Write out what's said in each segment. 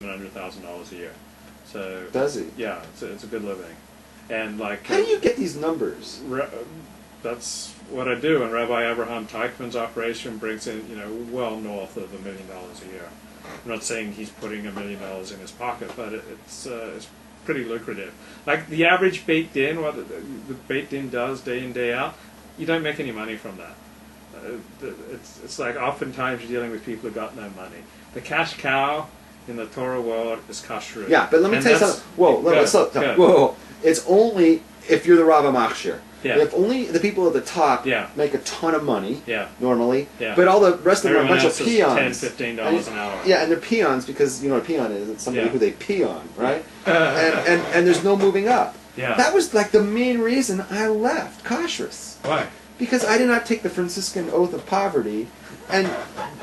$700,000 a year. So does he? Yeah, it's a good living. And like, how do you get these numbers? That's what I do. And Rabbi Abraham Teichmann's operation brings in, well north of $1 million a year. I'm not saying he's putting $1 million in his pocket, but it's pretty lucrative. Like the average baked in, what the baked in does day in day out, you don't make any money from that. It's like oftentimes you're dealing with people who got no money. The cash cow in the Torah world is kashrut. Yeah, but let me tell you something. Whoa. It's only if you're the Rav Machshir. Yeah. If only the people at the top make a ton of money, normally, but all the rest of them are a bunch of peons. $10, $15 an hour. Yeah, and they're peons because you know what a peon is. It's somebody who they pee on, right? and there's no moving up. Yeah. That was like the main reason I left Kashrus. Why? Because I did not take the Franciscan oath of poverty, and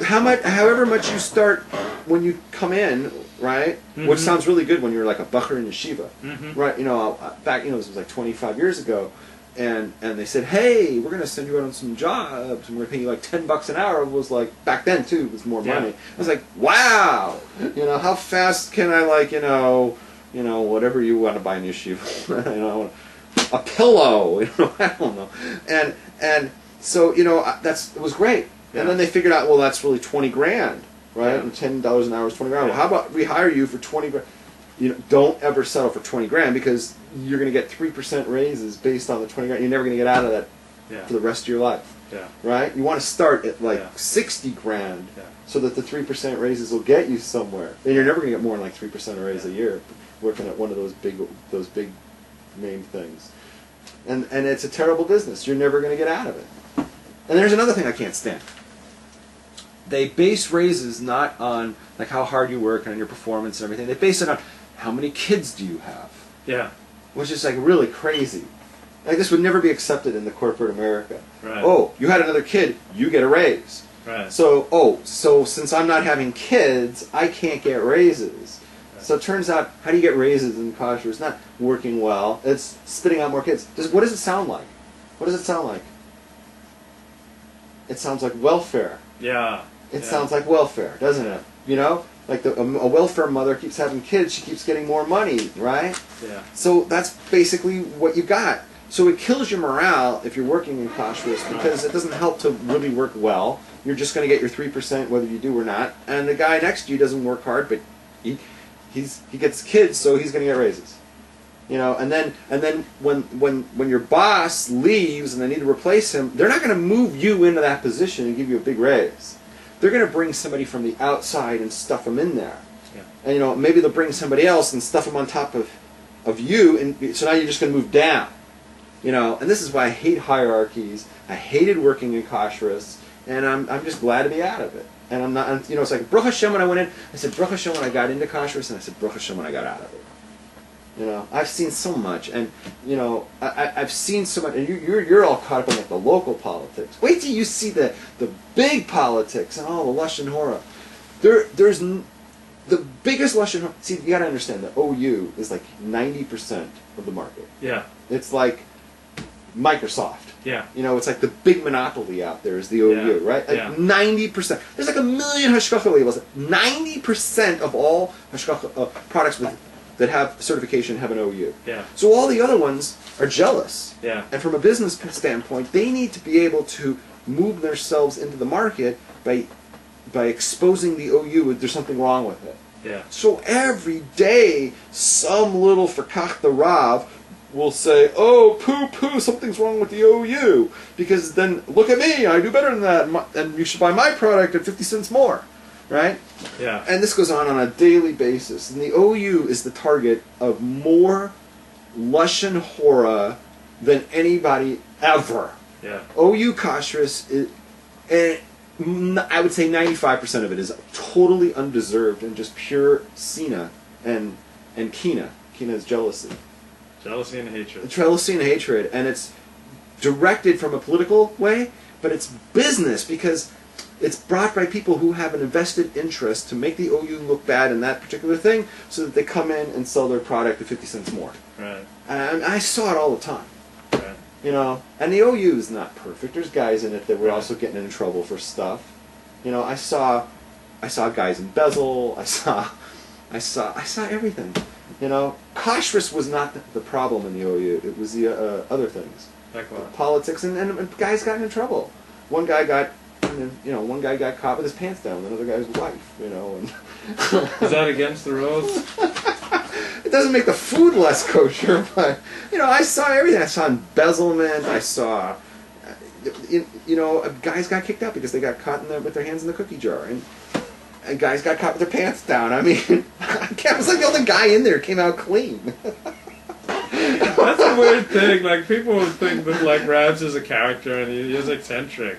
however much you start when you come in, right? Mm-hmm. Which sounds really good when you're like a bacher in yeshiva, right? Back this was like 25 years ago. And they said, hey, we're going to send you out on some jobs, and we're going to pay you like $10 an hour. It was like, back then too, it was more money. I was like, wow, how fast can I whatever you want to buy in yeshiva, a pillow, I don't know. And so, it was great. Yeah. And then they figured out, well, that's really 20 grand, right? Yeah. And $10 an hour is 20 grand. Well, how about we hire you for 20 grand? Don't ever settle for 20 grand because you're going to get 3% raises based on the 20 grand. You're never going to get out of that for the rest of your life. Yeah. Right? You want to start at like 60 grand so that the 3% raises will get you somewhere. And you're never going to get more than like 3% a raise a year working at one of those big main things. And it's a terrible business. You're never going to get out of it. And there's another thing I can't stand. They base raises not on like how hard you work and on your performance and everything. They base it on how many kids do you have. Yeah. Which is like really crazy. Like this would never be accepted in the corporate America. Right. Oh, you had another kid, you get a raise. Right. So since I'm not having kids, I can't get raises. Right. So it turns out, how do you get raises in kosher? It's not working well. It's spitting out more kids. What does it sound like? What does it sound like? It sounds like welfare. Yeah. It sounds like welfare, doesn't it? Like a welfare mother keeps having kids, she keeps getting more money, right? Yeah. So that's basically what you got. So it kills your morale if you're working in kashrus because it doesn't help to really work well. You're just going to get your 3% whether you do or not. And the guy next to you doesn't work hard, but he gets kids, so he's going to get raises. And then when your boss leaves and they need to replace him, they're not going to move you into that position and give you a big raise. They're going to bring somebody from the outside and stuff them in there. Yeah. And maybe they'll bring somebody else and stuff them on top of you, and so now you're just going to move down. And this is why I hate hierarchies. I hated working in kashrus, and I'm just glad to be out of it. And I'm not, it's like Baruch Hashem when I went in. I said Baruch Hashem when I got into kashrus, and I said Baruch Hashem when I got out of it. I've seen so much, and I've seen so much, and you're all caught up in like the local politics. Wait till you see the big politics and all the lashon hora. There's the biggest lashon hora. See, you got to understand that OU is like 90% of the market. Yeah, it's like Microsoft. Yeah, it's like the big monopoly out there is the OU, right? Like 90%. There's like 1 million hashgacha labels. 90% of all hashgacha products that have certification have an OU. Yeah. So all the other ones are jealous. Yeah. And from a business standpoint, they need to be able to move themselves into the market by exposing the OU if there's something wrong with it. Yeah. So every day, some little fakach the Rav will say, oh, poo-poo, something's wrong with the OU. Because then, look at me, I do better than that, and you should buy my product at 50 cents more. Right? Yeah. And this goes on a daily basis. And the OU is the target of more lashon hora than anybody ever. Yeah. OU kashrus is, and I would say 95% of it is totally undeserved and just pure sina and kina. Kina is jealousy. Jealousy and hatred. Jealousy and hatred. And it's directed from a political way, but it's business because it's brought by people who have an invested interest to make the OU look bad in that particular thing so that they come in and sell their product at 50 cents more. Right. And I saw it all the time. Right. And the OU is not perfect. There's guys in it that were also getting in trouble for stuff. I saw guys embezzle. I saw I saw everything. You know, kashrus was not the problem in the OU. It was the other things, like what? Politics, and guys got in trouble. One guy got caught with his pants down with another guy's wife. You know, and is that against the rules? It doesn't make the food less kosher, but you know, I saw everything. I saw embezzlement. I saw, guys got kicked out because they got caught with their hands in the cookie jar, and guys got caught with their pants down. I mean, I was like the only guy in there came out clean. That's a weird thing. Like, people would think that, like, Rabs is a character and he is eccentric,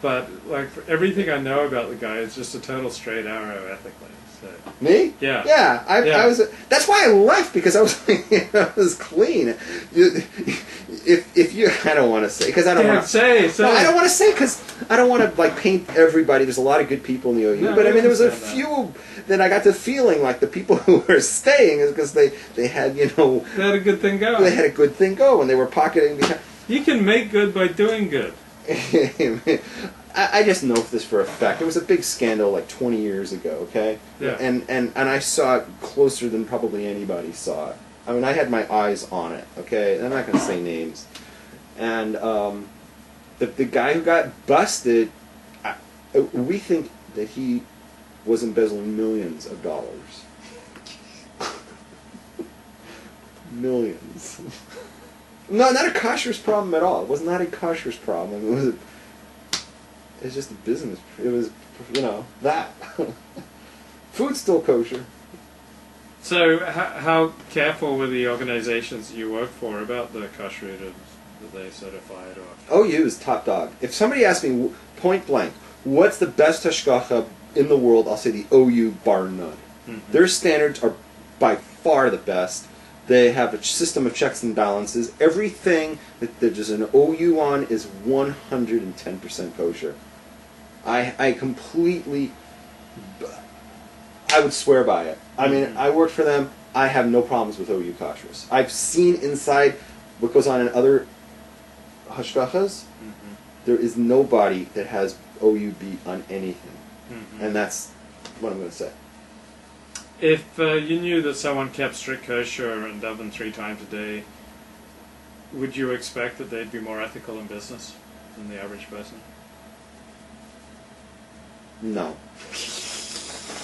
but like everything I know about the guy is just a total straight arrow ethically. So. Me? Yeah. Yeah, I was. That's why I left, because I was I was clean. If you, I don't want to say, because I don't want to say. No, I don't want to say, because I don't want to like paint everybody. There's a lot of good people in the OU, but I mean there was a few that I got the feeling like the people who were staying is because they had they had a good thing go. They had a good thing go, and they were pocketing. You can make good by doing good. I just know this for a fact. It was a big scandal like 20 years ago, okay? Yeah. And I saw it closer than probably anybody saw it. I mean, I had my eyes on it, okay? I'm not going to say names. And the guy who got busted, we think that he was embezzling millions of dollars. Millions. No, not a kashrus problem at all. It was not a kashrus problem. It was just a business. It was, that. Food's still kosher. So, how careful were the organizations you work for about the kashrut that they certified? OU is top dog. If somebody asked me point blank, what's the best hashgacha in the world, I'll say the OU bar none. Mm-hmm. Their standards are by far the best. They have a system of checks and balances. Everything that there's an OU on is 110% kosher. I completely, I would swear by it. I mean, I worked for them. I have no problems with OU kashrus. I've seen inside what goes on in other hashgachas. Mm-hmm. There is nobody that has OU beat on anything. Mm-hmm. And that's what I'm going to say. If you knew that someone kept strict kosher and davened 3 times a day, would you expect that they'd be more ethical in business than the average person? No.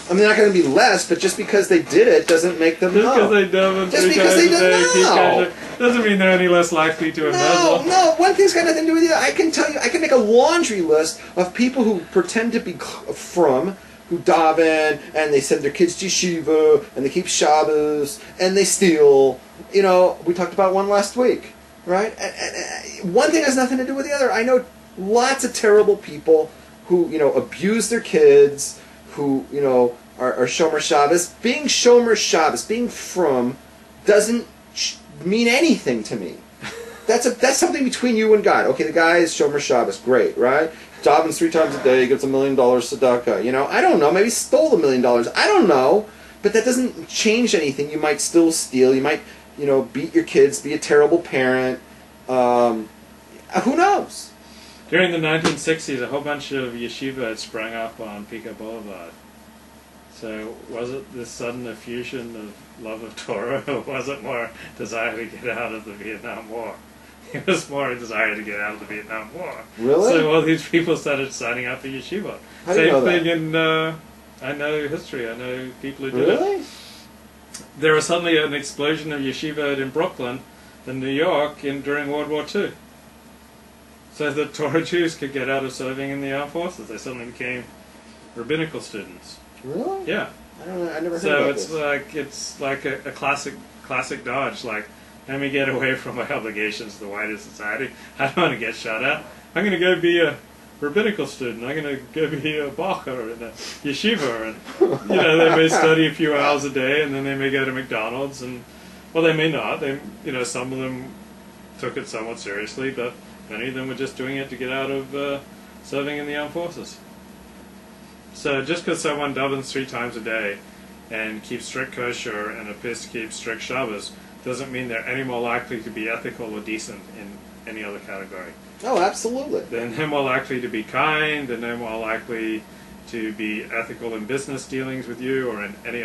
I mean, they're not going to be less, but just because they did it doesn't make them just because they daven 3 times a day doesn't mean they're any less likely to embezzle. No, one thing's got nothing to do with the other. I can tell you, I can make a laundry list of people who pretend to be from, who daven, and they send their kids to yeshiva, and they keep Shabbos, and they steal. We talked about one last week, right? And one thing has nothing to do with the other. I know lots of terrible people who, abuse their kids, who, are Shomer Shabbos. Being Shomer Shabbos, being from, doesn't mean anything to me. That's something between you and God. Okay, the guy is Shomer Shabbos, great, right? Davens 3 times a day, gets $1 million tzedakah. I don't know. Maybe he stole $1 million. I don't know. But that doesn't change anything. You might still steal. You might, beat your kids, be a terrible parent. Who knows? During the 1960s, a whole bunch of yeshiva had sprung up on Pico Boulevard. So was it this sudden effusion of love of Torah, or was it more desire to get out of the Vietnam War? It was more a desire to get out of the Vietnam War. Really? So all these people started signing up for yeshiva. How do you know that? Same thing in, I know history, I know people who did it. Really? There was suddenly an explosion of yeshiva in Brooklyn and New York during World War II. So that Torah Jews could get out of serving in the armed forces. They suddenly became rabbinical students. Really? Yeah. I don't know. I never heard about this. So it's like a classic dodge. Like, let me get away from my obligations to the wider society. I don't want to get shot at. I'm going to go be a rabbinical student. I'm going to go be a bacher in a yeshiva, and they may study a few hours a day, and then they may go to McDonald's, and they may not. They some of them took it somewhat seriously, but many of them were just doing it to get out of serving in the armed forces. So just because someone davens 3 times a day and keeps strict kosher and appears to keep strict Shabbos doesn't mean they're any more likely to be ethical or decent in any other category. Oh, absolutely. They're more likely to be kind, they're more likely to be ethical in business dealings with you or in any other